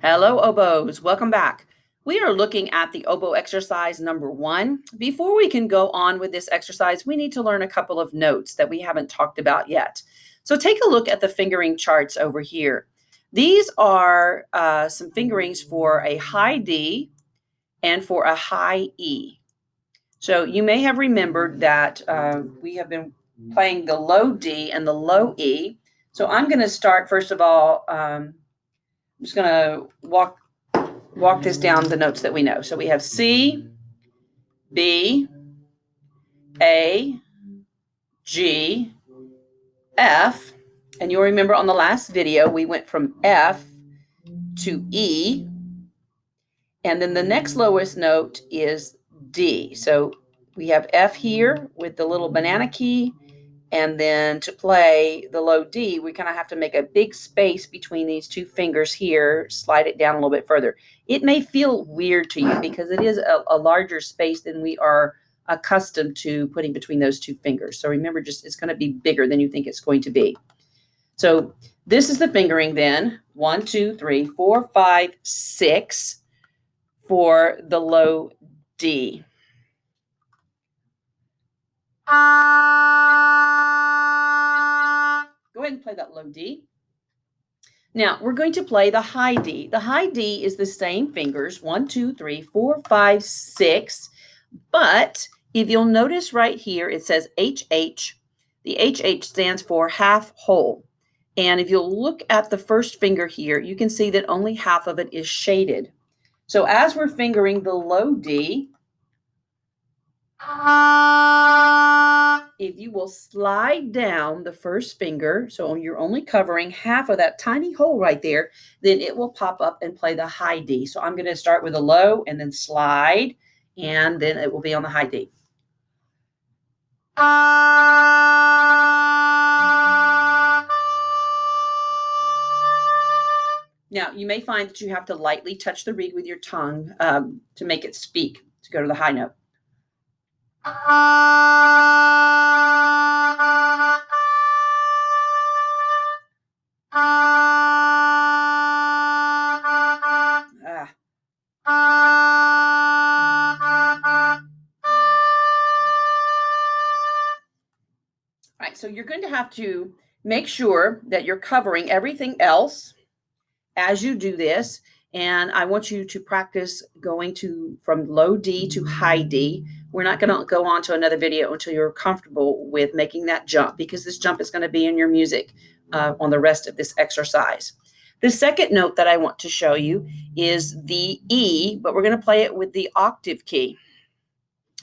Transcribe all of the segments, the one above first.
Hello, oboes. Welcome back. We are looking at the oboe exercise number 1. Before we can go on with this exercise, we need to learn a couple of notes that we haven't talked about yet. So take a look at the fingering charts over here. These are some fingerings for a high D and for a high E. So you may have remembered that we have been playing the low D and the low E. So I'm going to start, first of all, I'm just going to walk this down the notes that we know. So we have C, B, A, G, F. And you'll remember on the last video, we went from F to E. And then the next lowest note is D. So we have F here with the little banana key. And then to play the low D, we kind of have to make a big space between these two fingers here, slide it down a little bit further. It may feel weird to you because it is a larger space than we are accustomed to putting between those two fingers. So remember, just it's going to be bigger than you think it's going to be. So this is the fingering then. 1, 2, 3, 4, 5, 6 for the low D. Go ahead and play that low D. Now we're going to play the high D. The high D is the same fingers, 1, 2, 3, 4, 5, 6. But if you'll notice right here, it says HH. The HH stands for half whole. And if you'll look at the first finger here, you can see that only half of it is shaded. So as we're fingering the low D, if you will slide down the first finger, so you're only covering half of that tiny hole right there, then it will pop up and play the high D. So I'm going to start with a low and then slide, and then it will be on the high D. Now, you may find that you have to lightly touch the reed with your tongue to make it speak, to go to the high note. All right, so you're going to have to make sure that you're covering everything else as you do this. And I want you to practice going from low D to high D. We're not going to go on to another video until you're comfortable with making that jump, because this jump is going to be in your music on the rest of this exercise. The second note that I want to show you is the E, but we're going to play it with the octave key.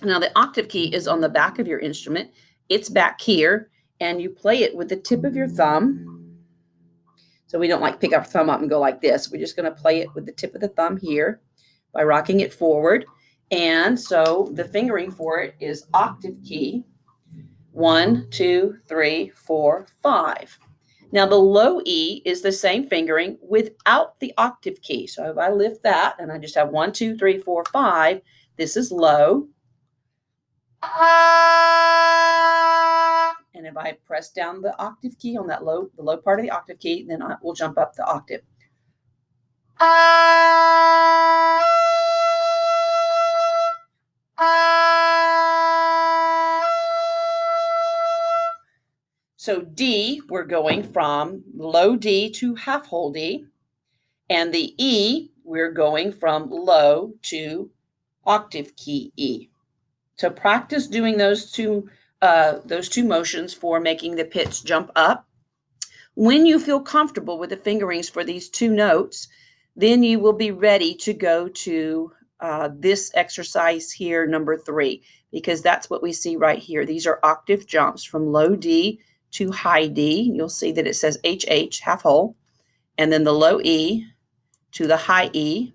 Now, the octave key is on the back of your instrument. It's back here, and you play it with the tip of your thumb. So we don't like pick our thumb up and go like this. We're just going to play it with the tip of the thumb here by rocking it forward. And so the fingering for it is octave key, 1, 2, 3, 4, 5. Now the low E is the same fingering without the octave key. So if I lift that and I just have 1, 2, 3, 4, 5, this is low. And if I press down the octave key on that the low part of the octave key, then I will jump up the octave. So D, we're going from low D to half whole D. And the E, we're going from low to octave key E. So practice doing those two motions for making the pitch jump up. When you feel comfortable with the fingerings for these two notes, then you will be ready to go to this exercise here, number 3, because that's what we see right here. These are octave jumps from low D to high D. You'll see that it says HH, half whole, and then the low E to the high E,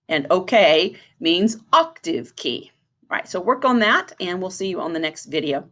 and OK means octave key. All right, so work on that, and we'll see you on the next video.